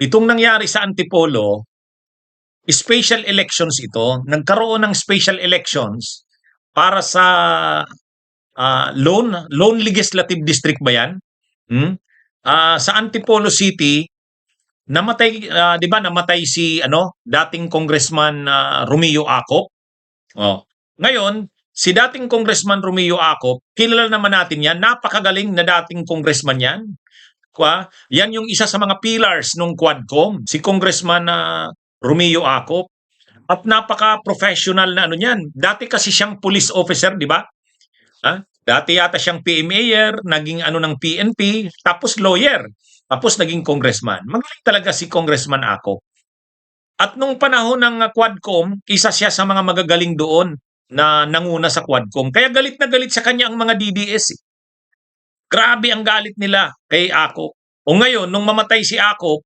Itong nangyari sa Antipolo, special elections ito. Nagkaroon ng special elections para sa Lone Legislative District ba yan? Hmm? Sa Antipolo City, namatay, 'di ba namatay si dating Congressman Romeo Acop. Oh. Ngayon, si dating Congressman Romeo Acop, kilala naman natin 'yan, napakagaling na dating congressman 'yan. Yan yung isa sa mga pillars ng Quadcom, si Congressman Romeo Acop. At napaka-professional na niyan. Dati kasi siyang police officer, di ba? Dati yata siyang PMAyer, naging ng PNP, tapos lawyer, tapos naging congressman. Magaling talaga si Congressman Acop. At nung panahon ng Quadcom, isa siya sa mga magagaling doon na nanguna sa Quadcom. Kaya galit na galit sa kanya ang mga DDS. Grabe ang galit nila kay Acop. O ngayon, nung mamatay si Acop,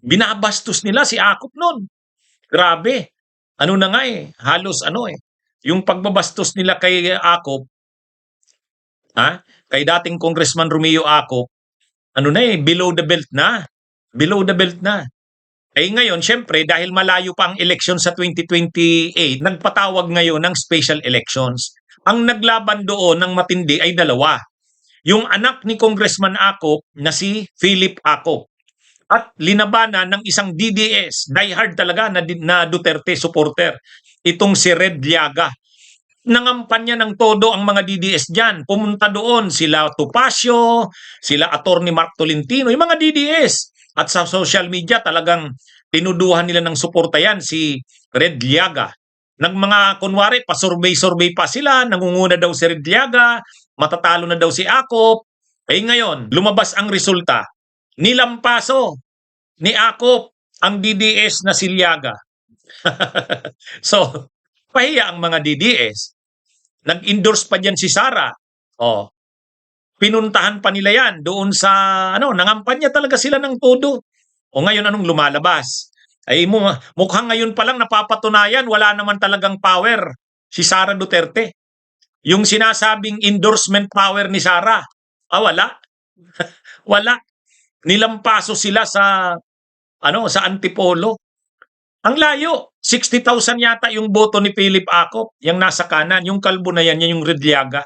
binabastos nila si Acop noon. Grabe. Ano na nga halos yung pagbabastos nila kay Acop, kay dating Congressman Romeo Acop, below the belt na. Below the belt na. Ngayon, syempre, dahil malayo pa ang election sa 2028, nagpatawag ngayon ng special elections. Ang naglaban doon ng matindi ay dalawa. Yung anak ni Congressman Acop na si Philip Acop. At linabanan ng isang DDS, diehard talaga na Duterte supporter, itong si Red Llaga. Nangampanya ng todo ang mga DDS dyan. Pumunta doon sila Topacio, sila Attorney Mark Tolentino, yung mga DDS. At sa social media talagang tinuduhan nila ng suporta yan si Red Llaga. Nang mga kunwari, pa-survey-survey pa sila, nangunguna daw si Red Llaga, matatalo na daw si Acop. Ngayon, lumabas ang resulta. Nilampaso ni Acop ang DDS na si Llaga. So, pahiya ang mga DDS. Nag-endorse pa diyan si Sara. Pinuntahan pa nila yan doon sa nangampanya talaga sila ng todo. Ngayon anong lumalabas? Mukhang ngayon pa lang napapatunayan wala naman talagang power si Sara Duterte. Yung sinasabing endorsement power ni Sara, wala. Wala. Nilampaso sila sa Antipolo. Ang layo, 60,000 yata yung boto ni Philip Acop, yung nasa kanan, yung kalbo na yan yung Red Llaga.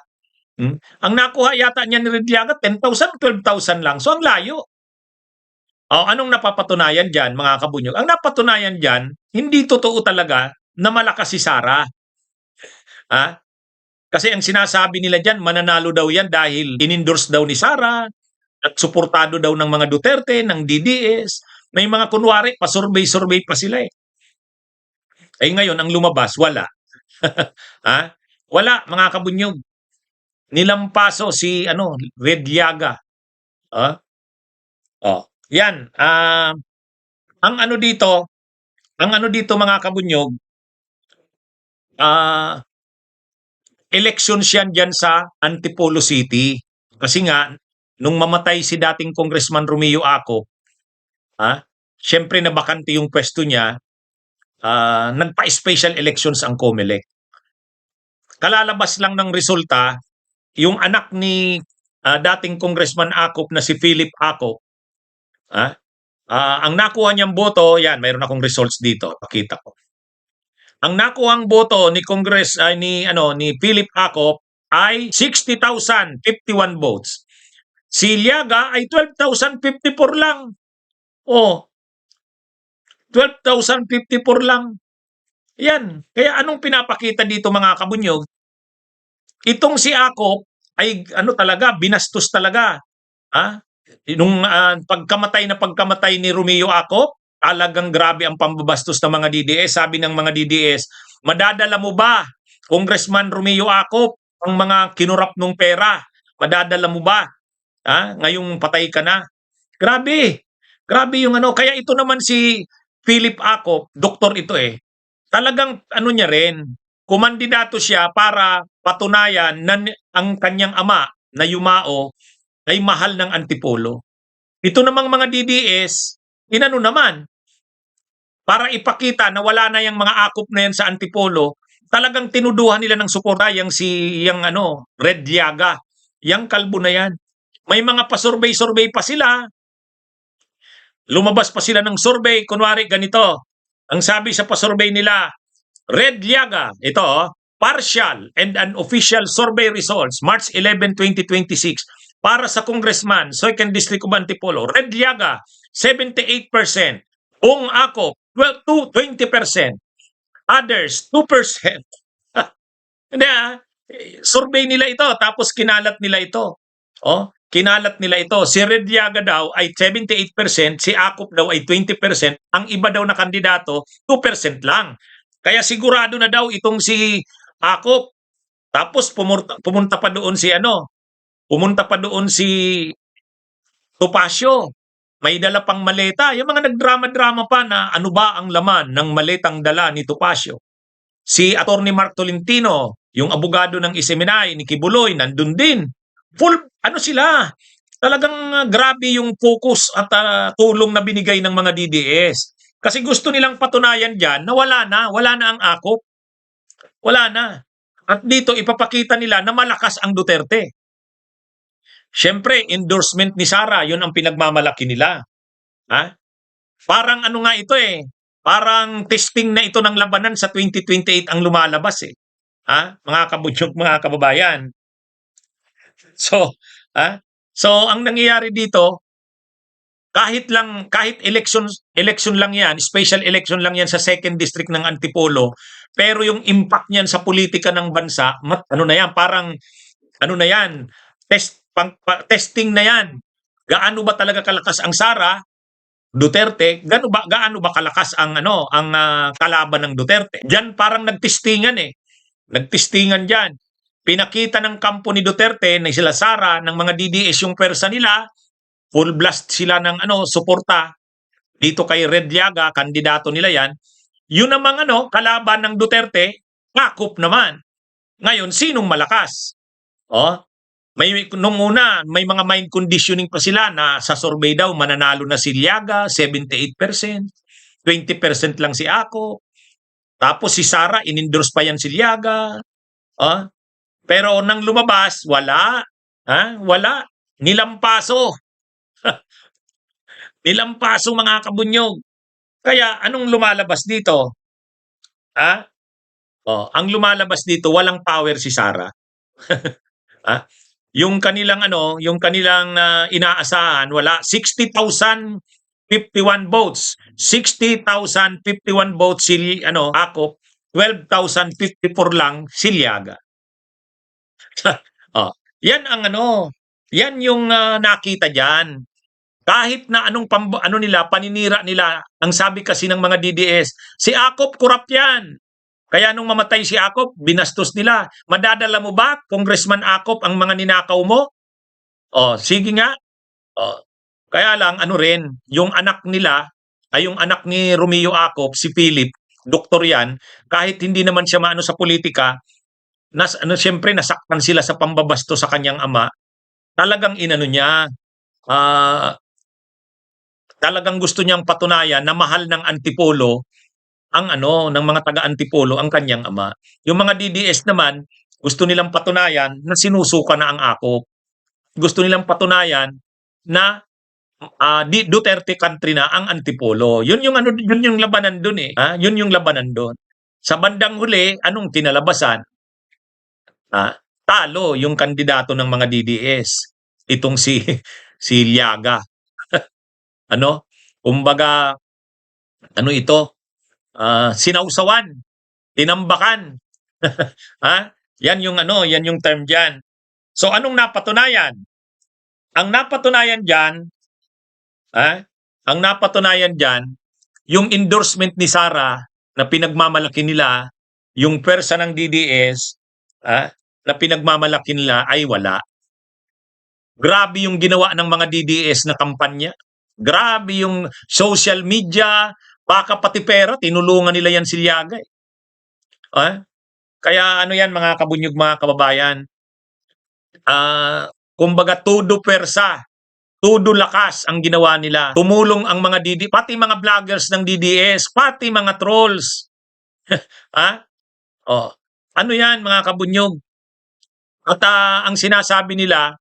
Ang nakuha yata niya ni Red Llaga, 10,000, 12,000 lang. So ang layo. Anong napapatunayan dyan, mga kabunyog? Ang napatunayan dyan, hindi totoo talaga na malakas si Sara. Kasi ang sinasabi nila dyan, mananalo daw yan dahil in-endorse daw ni Sara at suportado daw ng mga Duterte, ng DDS. May mga kunwari, pa-survey-survey pa sila ngayon, ang lumabas, wala. Wala, mga kabunyog. Nilampaso si Red Llaga. Yan. Ang ano dito mga kabunyog, elections yan dyan sa Antipolo City. Kasi nga, nung mamatay si dating Congressman Romeo Acop, syempre nabakante yung pwesto niya, nagpa-special elections ang COMELEC. Kalalabas lang ng resulta, yung anak ni dating Congressman Acop na si Philip Acop, ang nakuha niyang boto, yan, mayroon akong results dito, pakita ko. Ang nakuhang boto ni ni Philip Acop ay 60,051 votes. Si Llaga ay 12,054 lang. 12,054 lang. Yan. Kaya anong pinapakita dito mga kabunyog? Itong si Acop ay talaga, binastos talaga. Nung pagkamatay ni Romeo Acop, talagang grabe ang pambabastos ng mga DDS. Sabi ng mga DDS, madadala mo ba, Congressman Romeo Acop, ang mga kinurap ng pera? Madadala mo ba? Ngayong patay ka na. Grabe. Grabe yung Kaya ito naman si Philip Acop, doktor ito talagang niya rin, kumandidato siya para patunayan na ang kanyang ama na Yumao ay mahal ng Antipolo. Ito namang mga DDS, naman, para ipakita na wala na yung mga Acop na yan sa Antipolo, talagang tinuduhan nila ng suporta yung Red Llaga, yung kalbo na yan. May mga pa-survey-survey pa sila. Lumabas pa sila ng survey, kunwari ganito. Ang sabi sa pa-survey nila, Red Llaga, ito partial and unofficial survey results, March 11, 2026, para sa Congressman, 2nd District of Antipolo, Red Llaga, 78%, Bong Acop, 20%, others, 2%. Hindi survey nila ito, tapos kinalat nila ito. Kinalat nila ito. Si Red Llaga daw ay 78%, si Acop daw ay 20%, ang iba daw na kandidato, 2% lang. Kaya sigurado na daw itong si Acop. Tapos pumunta pa doon si pumunta pa doon si Topacio. May dala pang maleta. Yung mga nagdrama-drama pa na ano ba ang laman ng maletang dala ni Topacio. Si Attorney Mark Tolentino, yung abogado ng Iseminay ni Kibuloy, nandun din. Full, sila, talagang grabe yung focus at tulong na binigay ng mga DDS. Kasi gusto nilang patunayan dyan na wala na ang akop. Wala na. At dito ipapakita nila na malakas ang Duterte. Siyempre, endorsement ni Sara, yun ang pinagmamalaki nila. Parang nga ito parang testing na ito ng labanan sa 2028 ang lumalabas mga kabutyog, mga kababayan. So, ang nangyayari dito, kahit election lang yan, special election lang yan sa 2nd District ng Antipolo, pero yung impact niyan sa politika ng bansa, na yan, parang, na yan, testing na yan. Gaano ba talaga kalakas ang Sara Duterte, gaano ba kalakas ang kalaban ng Duterte? Diyan parang nagtestingan Nagtestingan diyan. Pinakita ng kampo ni Duterte na sila Sara ng mga DDS yung persa nila, full blast sila ng suporta dito kay Red Llaga, kandidato nila yan. Yun namang kalaban ng Duterte, Acop naman. Ngayon, sinong malakas? Nung una, may mga mind conditioning pa sila na sa survey daw mananalo na si Llaga, 78%, 20% lang si Acop. Tapos si Sara, inendorse pa yan si Llaga. Pero nang lumabas, wala. Wala. Nilampaso. Nilampaso mga kabunyog. Kaya anong lumalabas dito? Ang lumalabas dito, walang power si Sara. Yung kanilang inaasahan, wala 60,051 votes. 60,051 votes si Acop, 12,054 lang si Llaga. Yan ang yan yung nakita diyan. Kahit na anong paninira nila, ang sabi kasi ng mga DDS, si Acop corrupt yan. Kaya nung mamatay si Acop, binastos nila. Madadala mo ba, Congressman Acop, ang mga ninakaw mo? Sige nga. Kaya lang, yung anak nila, ay yung anak ni Romeo Acop, si Philip, doktor yan, kahit hindi naman siya maano sa politika, siyempre nasaktan sila sa pambabasto sa kanyang ama, talagang niya, talagang gusto niyang patunayan na mahal ng Antipolo ang ng mga taga-Antipolo ang kanyang ama. Yung mga DDS naman, gusto nilang patunayan na sinusuka na ang Acop. Gusto nilang patunayan na Duterte country na ang Antipolo. Yun yung labanan doon Yun yung labanan doon. Sa bandang huli, anong kinalabasan? Talo yung kandidato ng mga DDS. Itong si Llaga. Kumbaga ito? Sinausawan, tinambakan. Yan yung term diyan. So anong napatunayan? Ang napatunayan diyan, yung endorsement ni Sara na pinagmamalaki nila, yung persa ng DDS na pinagmamalaki nila ay wala. Grabe yung ginawa ng mga DDS na kampanya. Grabe yung social media, baka pati pera, tinulungan nila yan si Llaga Kaya yan mga kabunyog, mga kababayan, kumbaga todo persa, todo lakas ang ginawa nila. Tumulong ang mga DDS, pati mga vloggers ng DDS, pati mga trolls. Yan mga kabunyog. At ang sinasabi nila,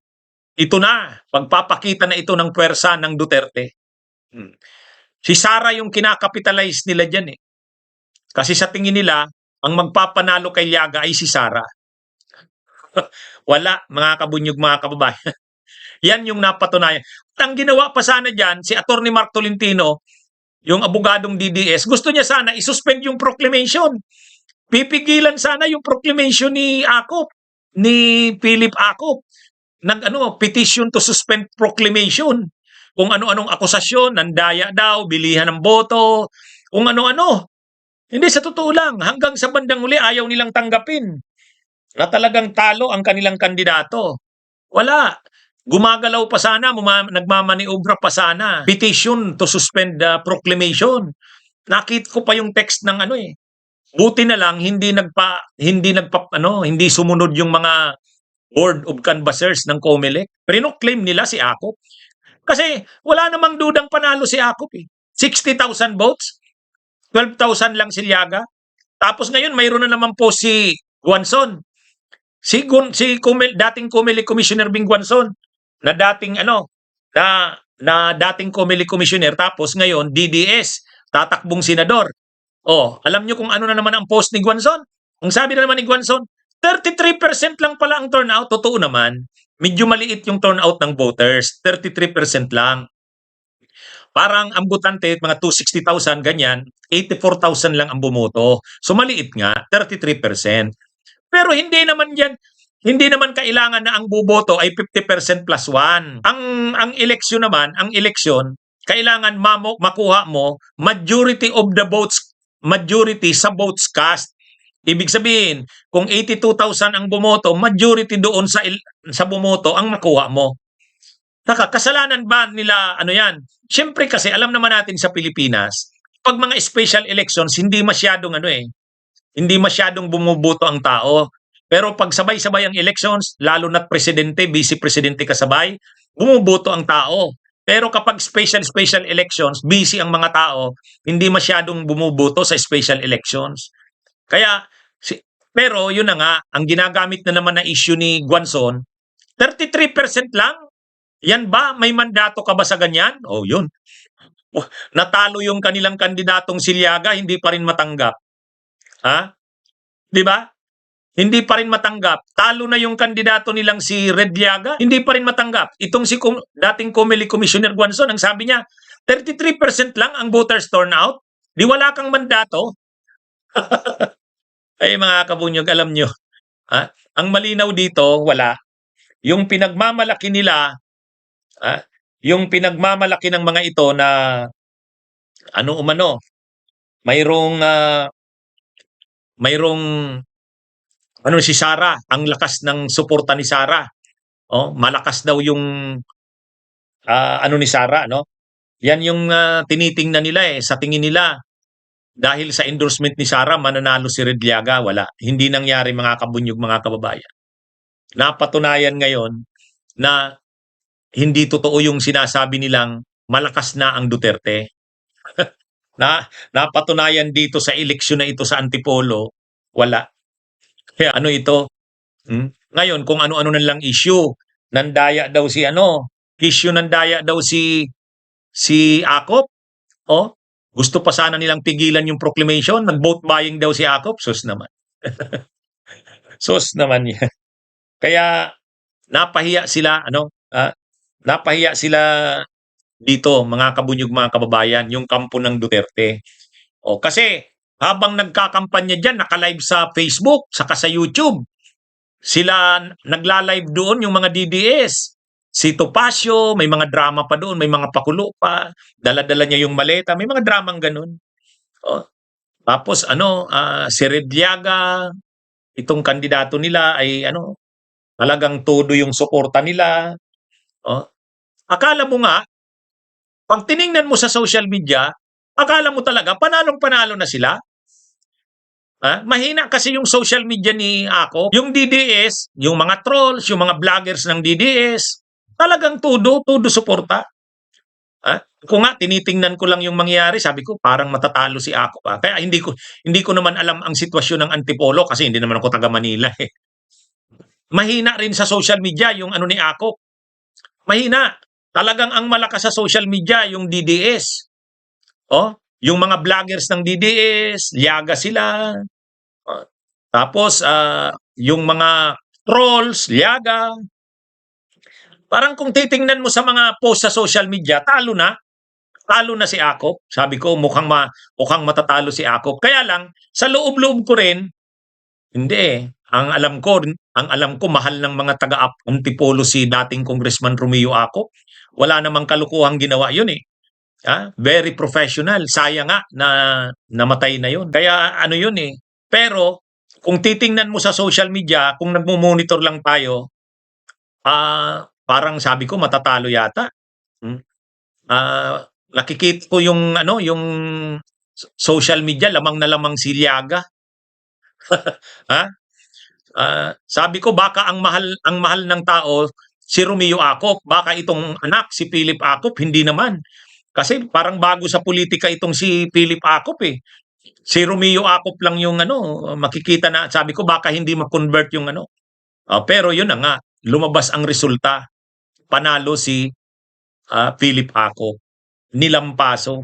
ito na, pagpapakita na ito ng pwersa ng Duterte. Hmm. Si Sara yung kinakapitalize nila diyan, eh. Kasi sa tingin nila, ang magpapanalo kay Llaga ay si Sara. Wala, mga kabunyog, mga kababayan. Yan yung napatunayan. Ang ginawa pa sana diyan, si Attorney Mark Tolentino, yung abogadong DDS, gusto niya sana isuspend yung proclamation. Pipigilan sana yung proclamation ni Acop, ni Philip Acop. Petition to suspend proclamation. Kung ano-anong akusasyon, nandaya daw, bilihan ng boto, kung ano-ano. Hindi, sa totoo lang, hanggang sa bandang huli, ayaw nilang tanggapin na talagang talo ang kanilang kandidato. Wala. Gumagalaw pa sana, nagmamaniobra pa sana. Petition to suspend the proclamation. Nakita ko pa yung text ng ano eh. Buti na lang hindi sumunod yung mga board of canvassers ng COMELEC. Claim nila si Acop. Kasi wala namang dudang panalo si Acop eh. 60,000 votes, 12,000 lang si Llaga. Tapos ngayon mayroon na naman po si Guanzon. Dating COMELEC Commissioner Bing Guanzon na dating dating COMELEC Commissioner, tapos ngayon DDS, tatakbong senador. Alam nyo kung ano na naman ang post ni Guanzon? Ang sabi na naman ni Guanzon, 33% lang pala ang turnout. Totoo naman, medyo maliit yung turnout ng voters, 33% lang. Parang ang botante, mga 260,000, ganyan, 84,000 lang ang bumoto. So maliit nga, 33%. Pero hindi naman kailangan na ang buboto ay 50% plus 1. Ang eleksyon, kailangan makuha mo majority of the votes, majority sa votes cast. Ibig sabihin, kung 82,000 ang bumoto, majority doon sa bumoto ang makuha mo. Kasalanan ba nila yan? Siyempre kasi alam naman natin sa Pilipinas, pag mga special elections, hindi masyadong bumuboto ang tao. Pero pag sabay-sabay ang elections, lalo na't presidente, vice-presidente kasabay, bumuboto ang tao. Pero kapag special elections, busy ang mga tao, hindi masyadong bumuboto sa special elections. Kaya, pero yun na nga, ang ginagamit na naman na issue ni Guanzon, 33% lang? Yan ba? May mandato ka ba sa ganyan? Yun. Natalo yung kanilang kandidatong si Llaga, hindi pa rin matanggap. Ha? 'Di ba? Hindi pa rin matanggap. Talo na yung kandidato nilang si Red Llaga, hindi pa rin matanggap. Itong dating COMELEC Commissioner Guanzon, ang sabi niya, 33% lang ang voters turnout. Di wala kang mandato. Ay mga kabunyog, alam nyo, ang malinaw dito, wala. Yung pinagmamalaki nila, yung pinagmamalaki ng mga ito na mayroong si Sara, ang lakas ng suporta ni Sara. Malakas daw yung ni Sara, no? Yan yung tinitingnan nila eh. Sa tingin nila, dahil sa endorsement ni Sara, mananalo si Red Llaga. Wala. Hindi nangyari, mga kabunyog, mga kababayan. Napatunayan ngayon na hindi totoo yung sinasabi nilang malakas na ang Duterte. Napatunayan dito sa eleksyon na ito sa Antipolo, wala. Kaya ito? Ngayon, kung ano-ano na lang issue, nandaya daw si Acop. Gusto pa sana nilang pigilan yung proclamation, nag-vote buying daw si Acop. Sus naman. Sus naman yan. Kaya napahiya sila, napahiya sila dito, mga kabunyog, mga kababayan, yung kampo ng Duterte. Kasi habang nagkakampanya dyan, naka-live sa Facebook, saka sa YouTube. Sila nagla-live doon, yung mga DDS. Si Topacio, may mga drama pa doon, may mga pakulo pa. Dala-dala niya yung maleta, may mga dramang ganun. Tapos si Red Llaga, itong kandidato nila ay talagang todo yung suporta nila. Akala mo nga, pag tiningnan mo sa social media, akala mo talaga panalong-panalo na sila. Mahina kasi yung social media ni Acop. Yung DDS, yung mga trolls, yung mga vloggers ng DDS, talagang todo suporta. Kung nga tinitingnan ko lang yung mangyayari, sabi ko parang matatalo si Acop. Kaya hindi ko naman alam ang sitwasyon ng Antipolo kasi hindi naman ako taga Manila eh. Mahina rin sa social media yung ni Acop. Mahina. Talagang ang malakas sa social media yung DDS. Oh, yung mga vloggers ng DDS, liyaga sila. Oh, tapos yung mga trolls, liyaga. Parang kung titingnan mo sa mga post sa social media, talo na. Talo na si Akop. Sabi ko, mukhang matatalo si Akop. Kaya lang, sa loob-loob ko rin, hindi eh. Ang alam ko, mahal ng mga taga-Antipolo si dating Congressman Romeo Akop. Wala namang kalukuhang ginawa yun eh. Very professional. Sayang nga na namatay na yun. Kaya ano yun eh. Pero, kung titingnan mo sa social media, kung nagmo-monitor lang tayo, parang sabi ko matatalo yata. Hmm. Nakikita ko yung yung social media lamang na lamang si Liaga. Ha? Sabi ko baka ang mahal ng tao si Romeo Acop, baka itong anak si Philip Acop hindi naman. Kasi parang bago sa politika itong si Philip Acop eh. Si Romeo Acop lang yung makikita na sabi ko baka hindi ma-convert yung pero yun na nga, lumabas ang resulta. Panalo si Philip Acop. Nilampaso.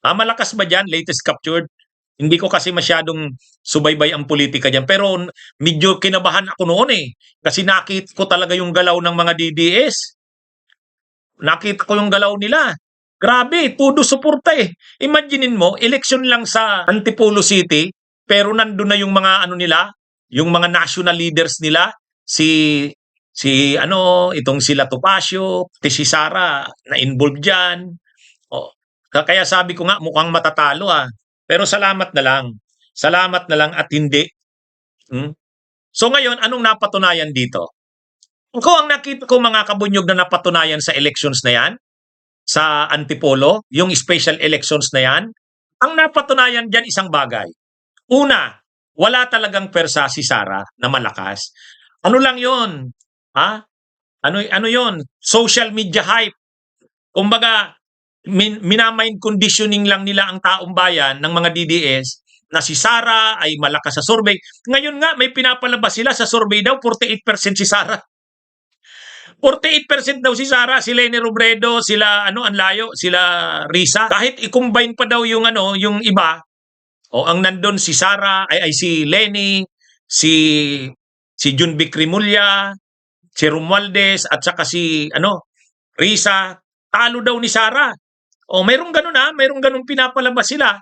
Malakas ba dyan? Latest captured? Hindi ko kasi masyadong subaybay ang politika dyan. Pero medyo kinabahan ako noon eh. Kasi nakita ko talaga yung galaw ng mga DDS. Nakita ko yung galaw nila. Grabe, todo suporta eh. Imaginein mo, eleksyon lang sa Antipolo City, pero nandun na yung mga nila, yung mga national leaders nila, itong sila Topacio, si Sara na involved diyan. Oh, kaya sabi ko nga mukhang matatalo Pero salamat na lang. Salamat na lang at hindi. So ngayon, anong napatunayan dito? Ang nakita ko mga kabunyog na napatunayan sa elections na yan, sa Antipolo, yung special elections na yan, ang napatunayan dyan isang bagay. Una, wala talagang persa si Sara na malakas. Ano lang yun? Ano yun? Social media hype. Kumbaga, minamind conditioning lang nila ang taong bayan ng mga DDS na si Sara ay malakas sa survey. Ngayon nga, may pinapalabas sila sa survey daw, 48% si Sara. 48% daw si Sara, si Leni Robredo, sila Anlayo, sila Risa. Kahit i-combine pa daw yung iba, ang nandun si Sara, ay si Leni, si Junvic Rimulya, si Romualdez, at saka si Risa, talo daw ni Sara. Mayroong ganun mayroong ganun pinapalabas sila.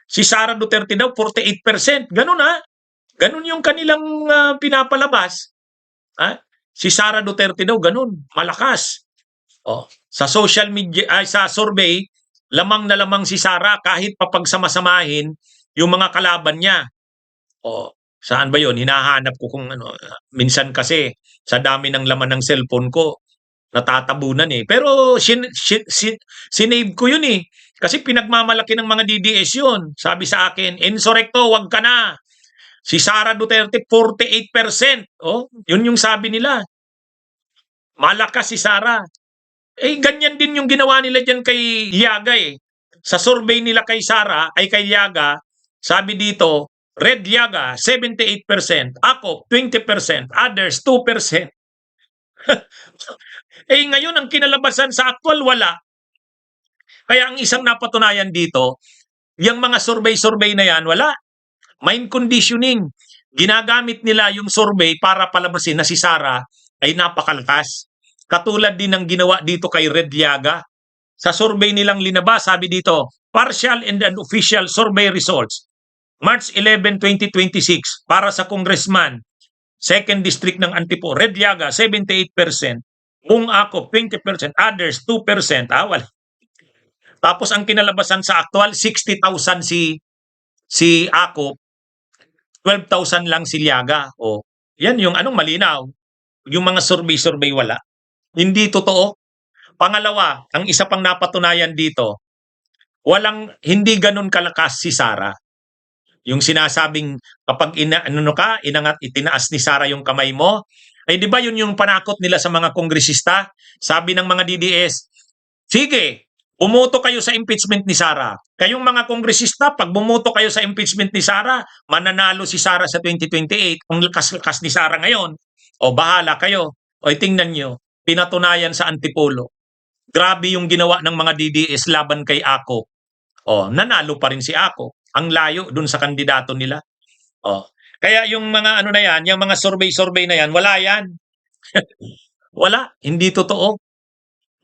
Si Sara Duterte daw 48%. Ganun Ganun yung kanilang pinapalabas. Si Sara Duterte daw ganun, malakas. Sa social media sa survey, lamang na lamang si Sara kahit papagsama-samahin yung mga kalaban niya. Saan ba 'yon? Hinahanap ko kung minsan kasi sa dami ng laman ng cellphone ko, natatabunan eh. Pero sinave ko yun eh. Kasi pinagmamalaki ng mga DDS yun. Sabi sa akin, Insurrecto, wag ka na. Si Sara Duterte, 48%. Yun yung sabi nila. Malakas si Sara. Ganyan din yung ginawa nila dyan kay Yaga eh. Sa survey nila kay Sara, ay kay Yaga, sabi dito, Red Yaga, 78%. Ako, 20%. Others, 2%. Ngayon, ang kinalabasan sa actual, wala. Kaya ang isang napatunayan dito, yung mga survey na yan, wala. Mind conditioning. Ginagamit nila yung survey para palabasin na si Sara ay napakalakas. Katulad din ng ginawa dito kay Red Yaga. Sa survey nilang linabas, sabi dito, partial and unofficial survey results. March 11, 2026, para sa congressman, 2nd District ng Antipolo, Red Yaga, 78%. Bung Acop, 20%. Others, 2%. Wala. Tapos ang kinalabasan sa actual, 60,000 si Acop, 12,000 lang si Liaga. Yan yung malinaw. Yung mga survey wala. Hindi totoo. Pangalawa, ang isa pang napatunayan dito, hindi ganun kalakas si Sara. Yung sinasabing kapag itinaas ni Sara yung kamay mo, di ba yun yung panakot nila sa mga kongresista? Sabi ng mga DDS, sige, bumoto kayo sa impeachment ni Sara. Kayong mga kongresista, pag bumoto kayo sa impeachment ni Sara, mananalo si Sara sa 2028. Ang lakas-lakas ni Sara ngayon. Bahala kayo. Tingnan nyo. pinatunayan sa Antipolo. Grabe yung ginawa ng mga DDS laban kay Ako. Nanalo pa rin si Ako. Ang layo dun sa kandidato nila. Kaya yung mga ano na yan, yung mga survey-survey na yan, wala yan. Wala, hindi totoo.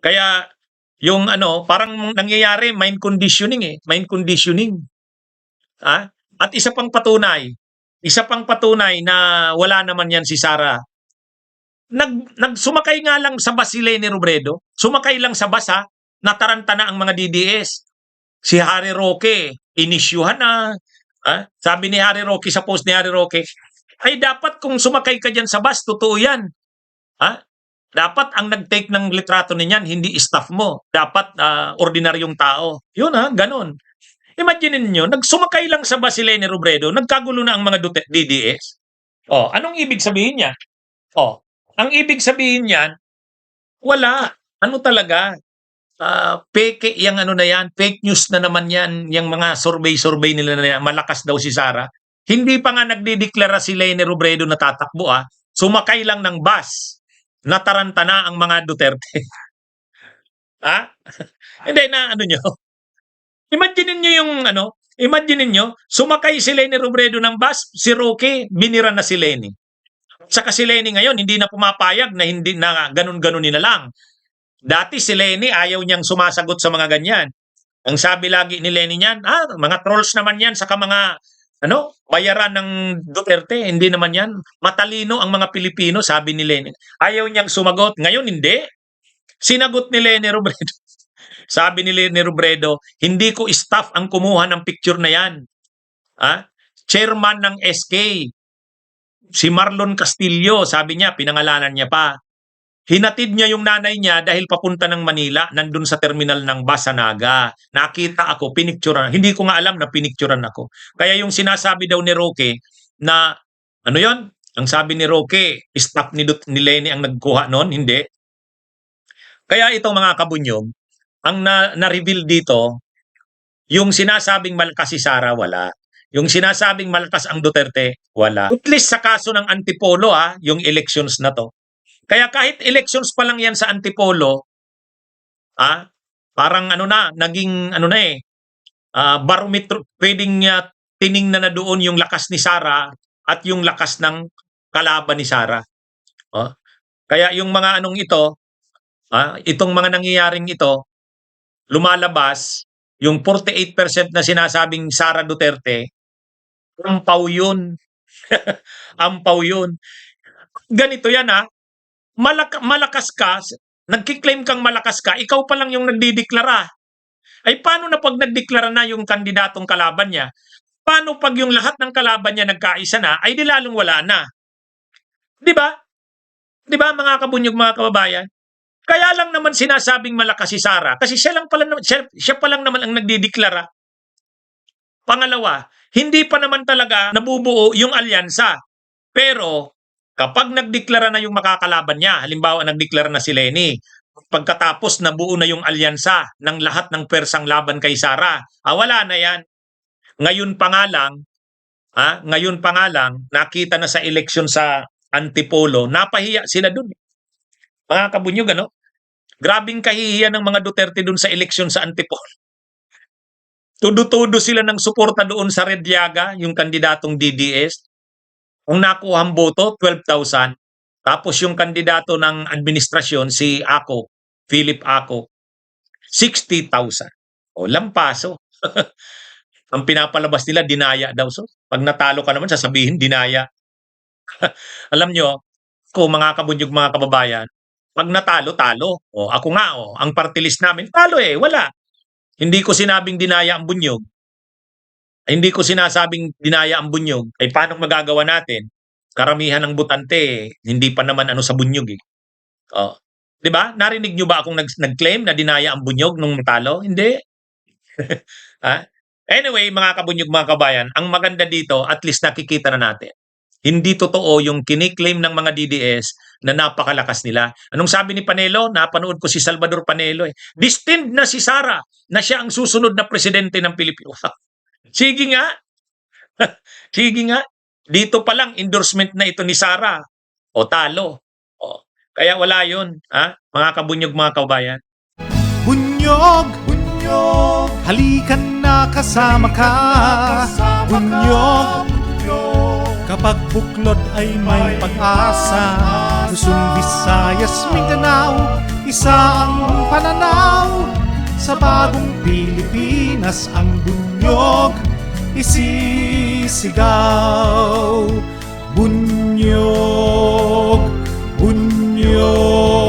Kaya yung ano, parang nangyayari mind conditioning mind conditioning. At isa pang patunay na wala naman yan si Sara. Sumakay nga lang sa bus si Leni Robredo. Sumakay lang sa bus nataranta na ang mga DDS. Si Harry Roque, inisyuhan na. Sabi ni Harry Roque sa post ni Harry Roque, ay dapat kung sumakay ka dyan sa bus, totoo yan. Dapat ang nag-take ng litrato niyan, hindi staff mo. Dapat ordinaryong tao. Yun ganun. Imagine niyo, nagsumakay lang sa bus si Leni Robredo, nagkagulo na ang mga DDS. Anong ibig sabihin niya? Ang ibig sabihin niyan, wala. Ano talaga? Peke yung ano na yan, fake news na naman yan, yung mga survey nila na yan, malakas daw si Sara. Hindi pa nga nagdideklara si Leni Robredo na tatakbo sumakay lang ng bus. Nataranta na ang mga Duterte. Hindi na ano nyo. Imagine niyo yung ano, imagine niyo, sumakay si Leni Robredo ng bus, si Roque, binira na si Leni. Saka si Leni ngayon, hindi na pumapayag na hindi na ganun-ganunin na lang. Dati si Leni, ayaw niyang sumasagot sa mga ganyan. Ang sabi lagi ni Leni niyan, mga trolls naman yan, saka mga bayaran ng Duterte, hindi naman yan. Matalino ang mga Pilipino, sabi ni Leni. Ayaw niyang sumagot. Ngayon, hindi. Sinagot ni Leni Robredo. Sabi ni Leni Robredo, hindi ko staff ang kumuha ng picture na yan. Chairman ng SK, si Marlon Castillo, sabi niya, pinangalanan niya pa. Hinatid niya yung nanay niya dahil papunta ng Manila, nandun sa terminal ng bus sa Naga. Nakita ako, pinicturean. Hindi ko nga alam na pinicturean ako. Kaya yung sinasabi daw ni Roque na, ano yon? Ang sabi ni Roque, staff ni Leni ang nagkuha noon, hindi. Kaya itong mga kabunyog, ang na-reveal dito, yung sinasabing malakas si Sara, wala. Yung sinasabing malakas ang Duterte, wala. At least sa kaso ng Antipolo, yung elections na to. Kaya kahit elections pa lang yan sa Antipolo, parang naging barometro, pwedeng tiningnan na doon yung lakas ni Sara at yung lakas ng kalaban ni Sara. Kaya yung mga ito, itong mga nangyayaring ito, lumalabas, yung 48% na sinasabing Sara Duterte, ampaw yun. Ampaw yun. Ganito yan malakas ka, nagkiklaim kang malakas ka, ikaw pa lang yung nagdideklara. Ay paano na pag nagdeklara na yung kandidatong kalaban niya? Paano pag yung lahat ng kalaban niya nagkaisa na, ay di lalong wala na? Di ba? Di ba mga kabunyog, mga kababayan? Kaya lang naman sinasabing malakas si Sara kasi siya pa lang naman ang nagdideklara. Pangalawa, hindi pa naman talaga nabubuo yung alyansa. Pero kapag nagdeklara na yung makakalaban niya, halimbawa nagdeklara na si Leni, pagkatapos nabuo na yung alyansa ng lahat ng pwersang laban kay Sara, wala na yan. Ngayon pa nga lang, nakita na sa eleksyon sa Antipolo, napahiya sila dun. Mga kabunyog, grabing kahihiyan ng mga Duterte dun sa eleksyon sa Antipolo. Tudo-tudo sila ng suporta doon sa Red Llaga, yung kandidatong DDS. Ang nakuhang boto, 12,000. Tapos yung kandidato ng administrasyon, si Ako, Philip Ako, 60,000. Lampaso. Ang pinapalabas nila, dinaya daw. So, pag natalo ka naman, sasabihin, dinaya. Alam nyo, mga kabunyog, mga kababayan, pag natalo, talo. Ako nga, ang party list namin, talo wala. Hindi ko sinabing dinaya ang bunyog. Hindi ko sinasabing dinaya ang bunyog. Paano magagawa natin? Karamihan ng botante, hindi pa naman sa bunyog Di ba? Narinig nyo ba akong nag-claim na dinaya ang bunyog nung talo? Hindi. Anyway, mga kabunyog, mga kabayan, ang maganda dito, at least nakikita na natin. Hindi totoo yung kiniklaim ng mga DDS na napakalakas nila. Anong sabi ni Panelo? Napanood ko si Salvador Panelo. Destined na si Sara na siya ang susunod na presidente ng Pilipinas. Sige nga. Sige nga. Dito pa lang endorsement na ito ni Sara. Talo. Kaya wala yun, mga kabunyog, mga kabayan. Bunyog, bunyog, halikan na kasama ka. Bunyog, kapag buklod ay may pag-asa. Luzon, Visayas, Mindanao, isa ang pananaw. Sa bagong Pilipinas ang bunyog isisigaw. Bunyog, bunyog.